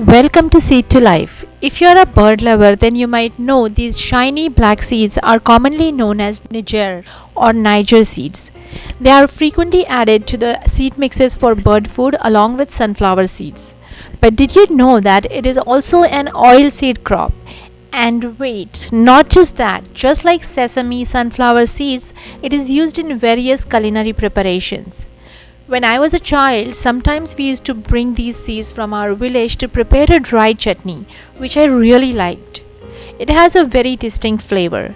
Welcome to Seed to Life. If you're a bird lover, then you might know these shiny black seeds are commonly known as Nyjer or Nyjer seeds. They are frequently added to the seed mixes for bird food along with sunflower seeds. But did you know that it is also an oil seed crop? And wait, not just that, just like sesame sunflower seeds, it is used in various culinary preparations. When I was a child, sometimes we used to bring these seeds from our village to prepare a dry chutney, which I really liked. It has a very distinct flavor.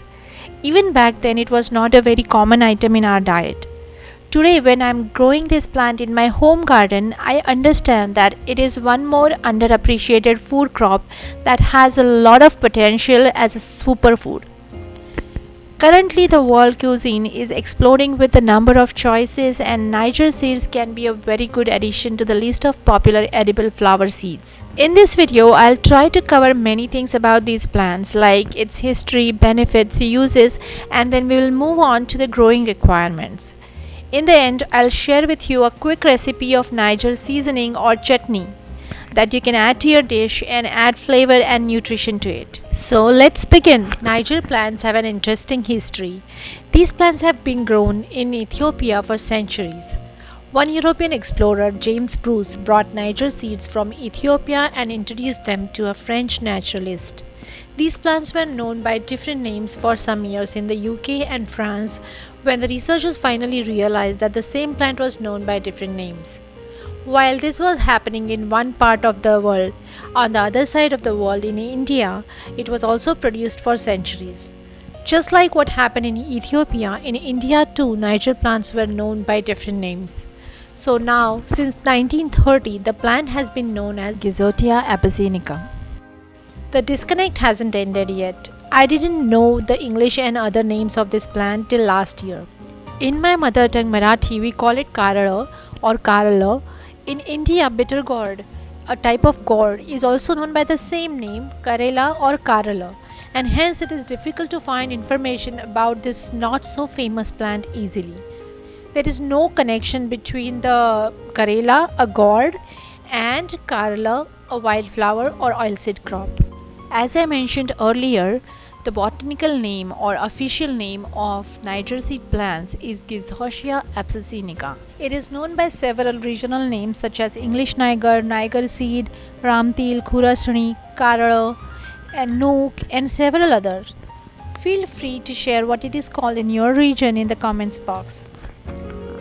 Even back then, it was not a very common item in our diet. Today, when I'm growing this plant in my home garden, I understand that it is one more underappreciated food crop that has a lot of potential as a superfood. Currently, the world cuisine is exploding with the number of choices, and Nyjer seeds can be a very good addition to the list of popular edible flower seeds. In this video, I'll try to cover many things about these plants, like its history, benefits, uses, and then we will move on to the growing requirements. In the end, I'll share with you a quick recipe of Nyjer seasoning or chutney that you can add to your dish and add flavor and nutrition to it. So let's begin. Nyjer plants have an interesting history. These plants have been grown in Ethiopia for centuries. One European explorer, James Bruce, brought Nyjer seeds from Ethiopia and introduced them to a French naturalist. These plants were known by different names for some years in the UK and France, when the researchers finally realized that the same plant was known by different names. While this was happening in one part of the world, on the other side of the world in India, it was also produced for centuries. Just like what happened in Ethiopia, in India too, Nyjer plants were known by different names. So now, since 1930, the plant has been known as Gizotia abyssinica. The disconnect hasn't ended yet. I didn't know the English and other names of this plant till last year. In my mother tongue Marathi, we call it Karala or Karala. In India, bitter gourd, a type of gourd, is also known by the same name, Karela or Karala, and hence it is difficult to find information about this not so famous plant easily. There is no connection between the Karela, a gourd, and Karala, a wildflower or oilseed crop. As I mentioned earlier, the botanical name or official name of Nyjer seed plants is Gizotia abyssinica. It is known by several regional names such as English Nyjer, Nyjer seed, Ramtil, Khurasani, Karala, and Nook, and several others. Feel free to share what it is called in your region in the comments box.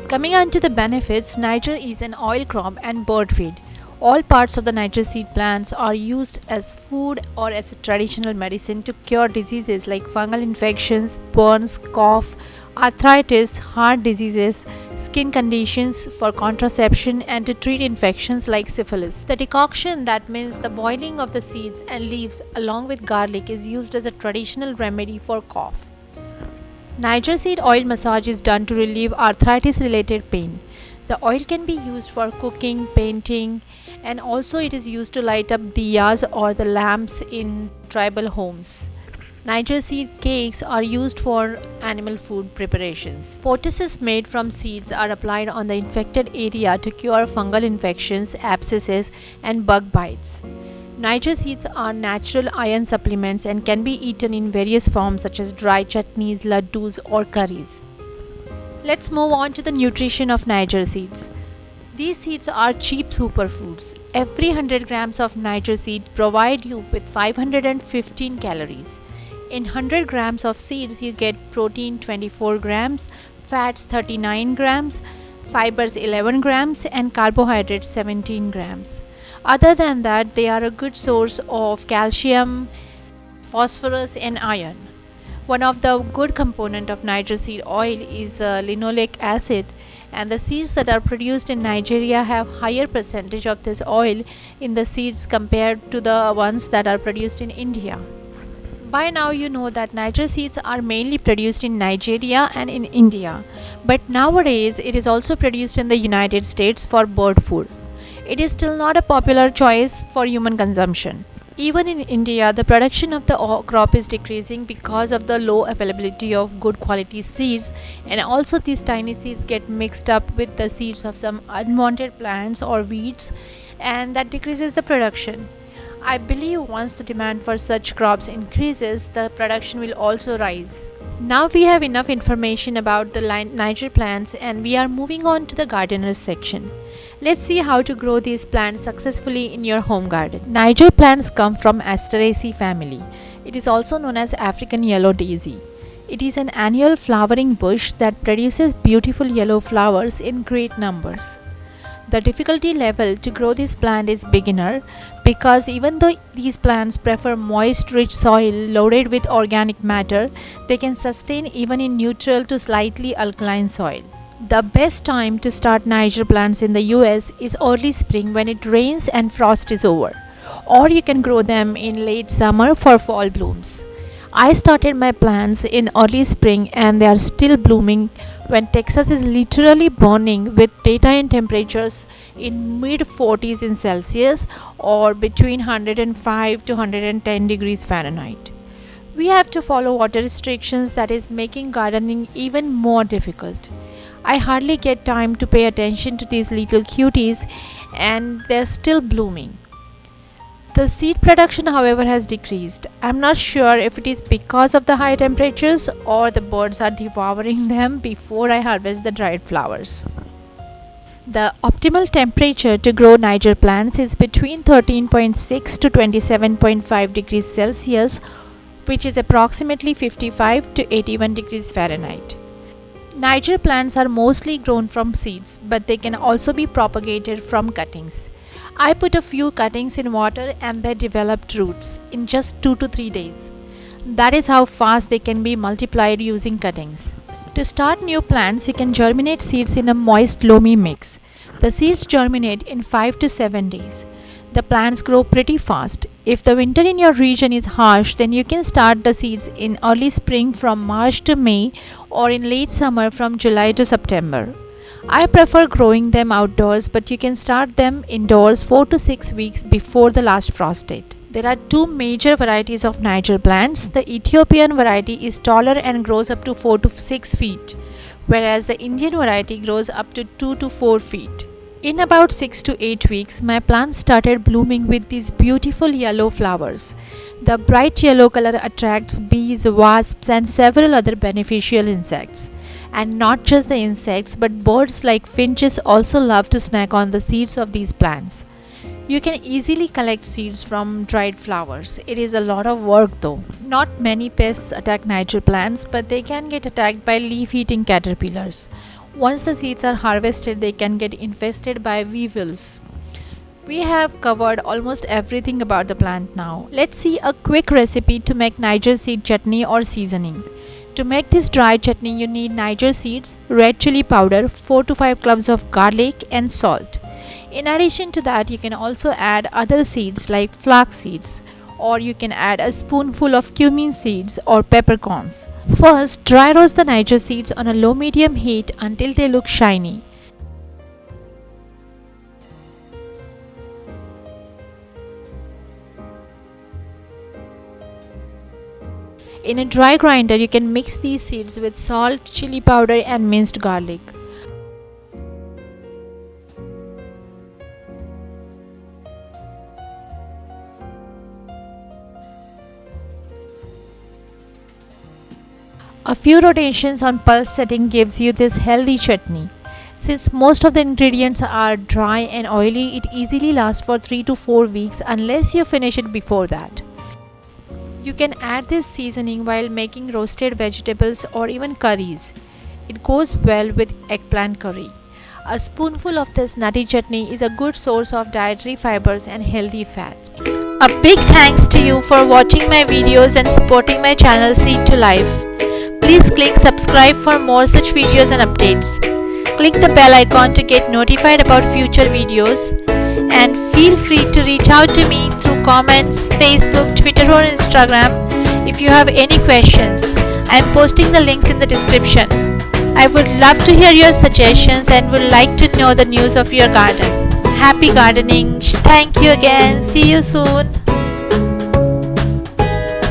Coming on to the benefits, Nyjer is an oil crop and bird feed. All parts of the Nyjer seed plants are used as food or as a traditional medicine to cure diseases like fungal infections, burns, cough, arthritis, heart diseases, skin conditions, for contraception, and to treat infections like syphilis. The decoction, that means the boiling of the seeds and leaves along with garlic, is used as a traditional remedy for cough. Nyjer seed oil massage is done to relieve arthritis related pain. The oil can be used for cooking, painting, and also it is used to light up diyas or the lamps in tribal homes. Nyjer seed cakes are used for animal food preparations. Poultices made from seeds are applied on the infected area to cure fungal infections, abscesses, and bug bites. Nyjer seeds are natural iron supplements and can be eaten in various forms such as dry chutneys, laddus, or curries. Let's move on to the nutrition of Nyjer seeds. These seeds are cheap superfoods. Every 100 grams of Nyjer seed provide you with 515 calories. In 100 grams of seeds, you get protein 24 grams, fats 39 grams, fibers 11 grams, and carbohydrates 17 grams. Other than that, they are a good source of calcium, phosphorus, and iron. One of the good component of Nyjer seed oil is linoleic acid, and the seeds that are produced in Nigeria have higher percentage of this oil in the seeds compared to the ones that are produced in India. By now you know that Nyjer seeds are mainly produced in Nigeria and in India, but nowadays it is also produced in the United States for bird food. It is still not a popular choice for human consumption. Even in India, the production of the crop is decreasing because of the low availability of good quality seeds, and also these tiny seeds get mixed up with the seeds of some unwanted plants or weeds, and that decreases the production. I believe once the demand for such crops increases, the production will also rise. Now we have enough information about the Nyjer plants and we are moving on to the gardeners section. Let's see how to grow these plants successfully in your home garden. Nyjer plants come from Asteraceae family. It is also known as African yellow daisy. It is an annual flowering bush that produces beautiful yellow flowers in great numbers. The difficulty level to grow this plant is beginner because even though these plants prefer moist rich soil loaded with organic matter, they can sustain even in neutral to slightly alkaline soil. The best time to start Nyjer plants in the US is early spring when it rains and frost is over, or you can grow them in late summer for fall blooms. I started my plants in early spring and they are still blooming when Texas is literally burning with daytime temperatures in mid 40s in Celsius or between 105 to 110 degrees Fahrenheit. We have to follow water restrictions that is making gardening even more difficult. I hardly get time to pay attention to these little cuties and they're still blooming. The seed production, however, has decreased. I'm not sure if it is because of the high temperatures or the birds are devouring them before I harvest the dried flowers. The optimal temperature to grow Nyjer plants is between 13.6 to 27.5 degrees Celsius, which is approximately 55 to 81 degrees Fahrenheit. Nyjer plants are mostly grown from seeds, but they can also be propagated from cuttings. I put a few cuttings in water and they developed roots in just 2 to 3 days. That is how fast they can be multiplied using cuttings. To start new plants, you can germinate seeds in a moist loamy mix. The seeds germinate in 5 to 7 days. The plants grow pretty fast. If the winter in your region is harsh, then you can start the seeds in early spring from March to May or in late summer from July to September. I prefer growing them outdoors, but you can start them indoors 4 to 6 weeks before the last frost date. There are two major varieties of Nyjer plants. The Ethiopian variety is taller and grows up to 4 to 6 feet, whereas the Indian variety grows up to 2 to 4 feet. In about 6 to 8 weeks, my plants started blooming with these beautiful yellow flowers. The bright yellow color attracts bees, wasps, and several other beneficial insects. And not just the insects, but birds like finches also love to snack on the seeds of these plants. You can easily collect seeds from dried flowers. It is a lot of work though. Not many pests attack Nyjer plants, but they can get attacked by leaf-eating caterpillars. Once the seeds are harvested, they can get infested by weevils. We have covered almost everything about the plant now. Let's see a quick recipe to make Nyjer seed chutney or seasoning. To make this dry chutney, you need Nyjer seeds, red chili powder, 4 to 5 cloves of garlic and salt. In addition to that, you can also add other seeds like flax seeds, or you can add a spoonful of cumin seeds or peppercorns. First, dry roast the Nyjer seeds on a low-medium heat until they look shiny. In a dry grinder, you can mix these seeds with salt, chili powder and minced garlic. A few rotations on pulse setting gives you this healthy chutney. Since most of the ingredients are dry and oily, it easily lasts for 3 to 4 weeks unless you finish it before that. You can add this seasoning while making roasted vegetables or even curries. It goes well with eggplant curry. A spoonful of this nutty chutney is a good source of dietary fibers and healthy fats. A big thanks to you for watching my videos and supporting my channel Seed to Life. Please click subscribe for more such videos and updates. Click the bell icon to get notified about future videos. And feel free to reach out to me through comments, Facebook, Twitter or Instagram if you have any questions. I am posting the links in the description. I would love to hear your suggestions and would like to know the news of your garden. Happy gardening. Thank you again. See you soon.